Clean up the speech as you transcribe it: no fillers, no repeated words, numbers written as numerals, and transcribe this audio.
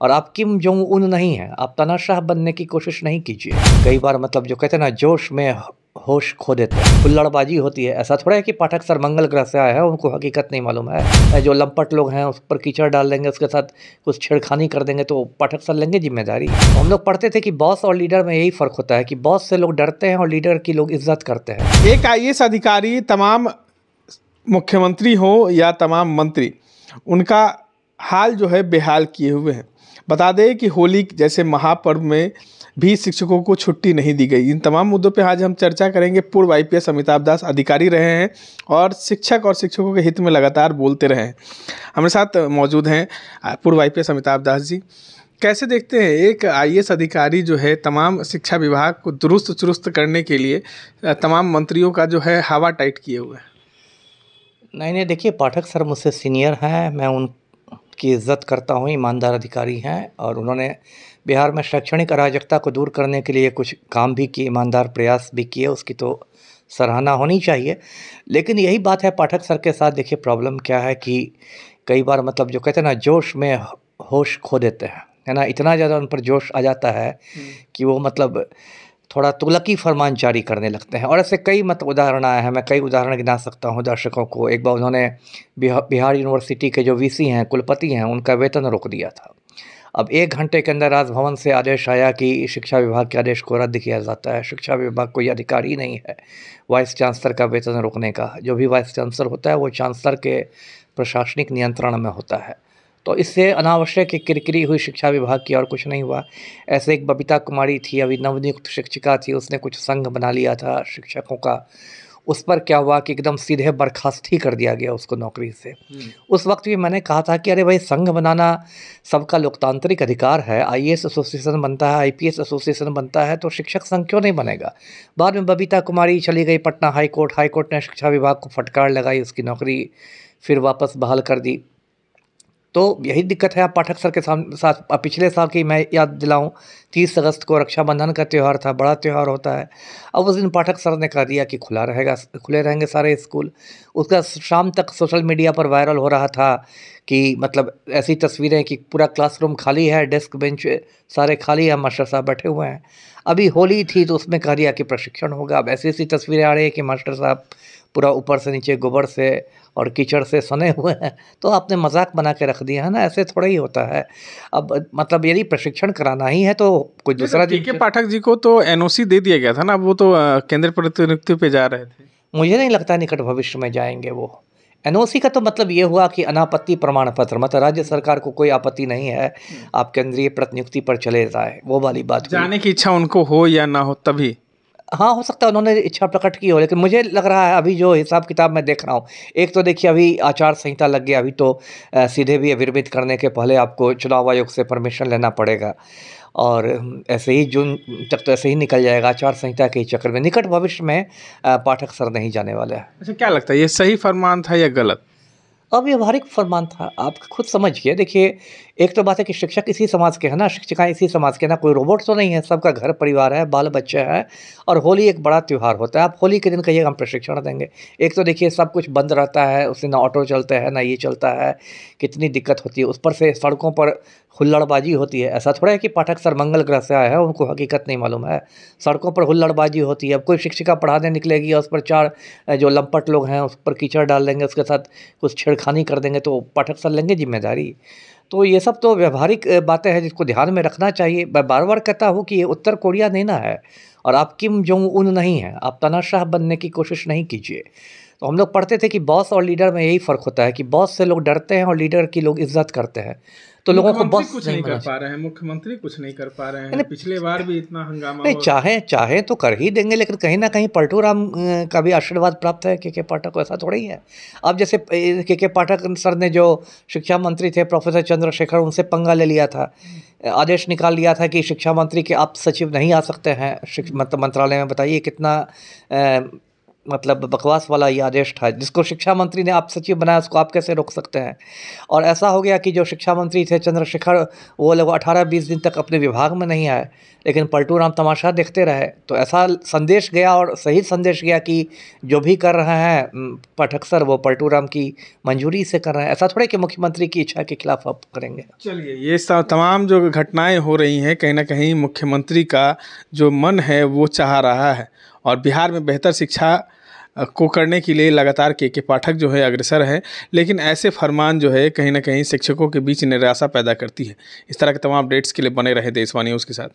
और आप Kim Jong Un नहीं हैं, आप तानाशाह बनने की कोशिश नहीं कीजिए। कई बार मतलब जो कहते हैं ना, जोश में होश खो देते हैं, हुल्लड़बाजी होती है। ऐसा थोड़ा है कि पाठक सर मंगल ग्रह से आए हैं, उनको हकीकत नहीं मालूम है। जो लंपट लोग हैं उस पर कीचड़ डाल देंगे, उसके साथ कुछ छेड़खानी कर देंगे तो पाठक सर लेंगे जिम्मेदारी। हम लोग पढ़ते थे कि बॉस और लीडर में यही फ़र्क होता है कि बॉस से लोग डरते हैं और लीडर की लोग इज्जत करते हैं। एक आईएएस अधिकारी तमाम मुख्यमंत्री हो या तमाम मंत्री, उनका हाल जो है बेहाल किए हुए हैं। बता दें कि होली जैसे महापर्व में भी शिक्षकों को छुट्टी नहीं दी गई। इन तमाम मुद्दों पे आज हम चर्चा करेंगे। पूर्व आईपीएस अमिताभ दास अधिकारी रहे हैं और शिक्षक और शिक्षकों के हित में लगातार बोलते रहे हैं। हमारे साथ मौजूद हैं पूर्व आईपीएस अमिताभ दास जी। कैसे देखते हैं एक आईएएस अधिकारी जो है तमाम शिक्षा विभाग को दुरुस्त चुरुस्त करने के लिए तमाम मंत्रियों का जो है हवा टाइट किए हुए हैं? नहीं, देखिए, पाठक सर मुझसे सीनियर हैं, मैं उनकी इज़्ज़त करता हूँ, ईमानदार अधिकारी हैं और उन्होंने बिहार में शैक्षणिक अराजकता को दूर करने के लिए कुछ काम भी किए, ईमानदार प्रयास भी किए, उसकी तो सराहना होनी चाहिए। लेकिन यही बात है पाठक सर के साथ, देखिए प्रॉब्लम क्या है कि कई बार मतलब जो कहते हैं ना, जोश में होश खो देते हैं, है ना। इतना ज़्यादा उन पर जोश आ जाता है कि वो मतलब थोड़ा तुगलकी फरमान जारी करने लगते हैं। और ऐसे कई मतलब उदाहरण आए हैं, मैं कई उदाहरण गिना सकता हूँ दर्शकों को। एक बार उन्होंने बिहार यूनिवर्सिटी के जो वीसी हैं, कुलपति हैं, उनका वेतन रोक दिया था। अब 1 घंटे के अंदर राजभवन से आदेश आया कि शिक्षा विभाग के आदेश को रद्द किया जाता है। शिक्षा विभाग कोई अधिकारी नहीं है वाइस चांसलर का वेतन रोकने का। जो भी वाइस चांसलर होता है वो चांसलर के प्रशासनिक नियंत्रण में होता है। तो इससे अनावश्यक एक किरकिरी हुई शिक्षा विभाग की, और कुछ नहीं हुआ। ऐसे एक बबीता कुमारी थी, अभी नवनियुक्त शिक्षिका थी, उसने कुछ संघ बना लिया था शिक्षकों का। उस पर क्या हुआ कि एकदम सीधे बर्खास्त ही कर दिया गया उसको नौकरी से। उस वक्त भी मैंने कहा था कि अरे भाई, संघ बनाना सबका लोकतांत्रिक अधिकार है। आईएएस एसोसिएशन बनता है, आईपीएस एसोसिएशन बनता है, तो शिक्षक संघ क्यों नहीं बनेगा। बाद में बबीता कुमारी चली गई पटना हाईकोर्ट ने शिक्षा विभाग को फटकार लगाई, उसकी नौकरी फिर वापस बहाल कर दी। तो यही दिक्कत है। आप पाठक सर के साथ पिछले साल की मैं याद दिलाऊं, 30 अगस्त को रक्षाबंधन का त्यौहार था, बड़ा त्यौहार होता है। अब उस दिन पाठक सर ने कह दिया कि खुले रहेंगे सारे स्कूल। उसका शाम तक सोशल मीडिया पर वायरल हो रहा था कि मतलब ऐसी तस्वीरें कि पूरा क्लासरूम खाली है, डेस्क बेंच सारे खाली हैं, मास्टर साहब बैठे हुए हैं। अभी होली थी तो उसमें कह दिया कि प्रशिक्षण होगा। अब ऐसी ऐसी तस्वीरें आ रही है कि मास्टर साहब पूरा ऊपर से नीचे गोबर से और कीचड़ से सने हुए हैं। तो आपने मजाक बना के रख दिया है ना, ऐसे थोड़ा ही होता है। अब मतलब यदि प्रशिक्षण कराना ही है तो कोई दूसरा के पाठक जी को तो एनओसी दे दिया गया था ना, वो तो केंद्र प्रतिनियुक्ति पे जा रहे थे। मुझे नहीं लगता निकट भविष्य में जाएंगे वो। एनओसी का तो मतलब ये हुआ कि अनापत्ति प्रमाण पत्र, मतलब राज्य सरकार को कोई आपत्ति नहीं है आप केंद्रीय प्रतिनियुक्ति पर चले जाए, वो वाली बात। जाने की इच्छा उनको हो या ना हो तभी। हाँ, हो सकता है उन्होंने इच्छा प्रकट की हो, लेकिन मुझे लग रहा है अभी जो हिसाब किताब मैं देख रहा हूँ, एक तो देखिए अभी आचार संहिता लग गया। अभी तो सीधे भी विरमित करने के पहले आपको चुनाव आयोग से परमिशन लेना पड़ेगा, और ऐसे ही जून तक तो ऐसे ही निकल जाएगा आचार संहिता के चक्कर में। निकट भविष्य में पाठक सर नहीं जाने वाले हैं। अच्छा, क्या लगता है ये सही फरमान था या गलत? अव्यावहारिक फरमान था, आप खुद समझिए। देखिए, एक तो बात है कि शिक्षक इसी समाज के हैं ना, शिक्षिकाएं इसी समाज के ना, कोई रोबोट तो नहीं है, सबका घर परिवार है, बाल बच्चे हैं, और होली एक बड़ा त्यौहार होता है। आप होली के दिन कहिएगा हम प्रशिक्षण देंगे, एक तो देखिए सब कुछ बंद रहता है, उससे ना ऑटो चलते हैं ना ये चलता है, कितनी दिक्कत होती है। उस पर से सड़कों पर हुल्लड़बाजी होती है। ऐसा थोड़ा है कि पाठक सर मंगल ग्रह से आए हैं, उनको हकीकत नहीं मालूम है। सड़कों पर हुल्लड़बाजी होती है। अब कोई शिक्षिका पढ़ाने निकलेगी और उस पर 4 जो लंपट लोग हैं उस पर कीचड़ डाल देंगे, उसके साथ कुछ छेड़खानी कर देंगे तो पाठक सर लेंगे जिम्मेदारी। तो ये सब तो व्यवहारिक बातें हैं जिसको ध्यान में रखना चाहिए। मैं बार बार कहता हूँ कि ये उत्तर कोरिया नहीं ना है, और आप किम जोंग उन नहीं हैं, आप तानाशाह बनने की कोशिश नहीं कीजिए। तो हम लोग पढ़ते थे कि बॉस और लीडर में यही फ़र्क होता है कि बॉस से लोग डरते हैं और लीडर की लोग इज्जत करते हैं। तो लोगों को बॉस कुछ नहीं कर पा रहे हैं, मुख्यमंत्री कुछ नहीं कर पा रहे हैं। पिछले बार भी इतना हंगामा नहीं, चाहे तो कर ही देंगे, लेकिन कहीं ना कहीं पलटू राम का भी आशीर्वाद प्राप्त है के पाठक को, ऐसा थोड़ा ही है। अब जैसे के पाठक सर ने जो शिक्षा मंत्री थे प्रोफेसर चंद्रशेखर, उनसे पंगा ले लिया था, आदेश निकाल लिया था कि शिक्षा मंत्री के आप सचिव नहीं आ सकते हैं मतलब मंत्रालय में। बताइए कितना मतलब बकवास वाला ये आदेश था, जिसको शिक्षा मंत्री ने आप सचिव बनाया उसको आप कैसे रोक सकते हैं। और ऐसा हो गया कि जो शिक्षा मंत्री थे चंद्रशेखर, वो लोग 18-20 दिन तक अपने विभाग में नहीं आए, लेकिन पलटू राम तमाशा देखते रहे। तो ऐसा संदेश गया और सही संदेश गया कि जो भी कर रहे हैं पाठक सर वो पलटू राम की मंजूरी से कर रहे हैं। ऐसा थोड़े कि मुख्यमंत्री की इच्छा के खिलाफ आप करेंगे। चलिए, ये तमाम जो घटनाएं हो रही हैं, कहीं ना कहीं मुख्यमंत्री का जो मन है वो चाह रहा है, और बिहार में बेहतर शिक्षा को करने के लिए लगातार के पाठक जो है अग्रसर है। लेकिन ऐसे फरमान जो है कहीं ना कहीं शिक्षकों के बीच निराशा पैदा करती है। इस तरह के तमाम अपडेट्स के लिए बने रहे देशवाणी न्यूज़ के साथ।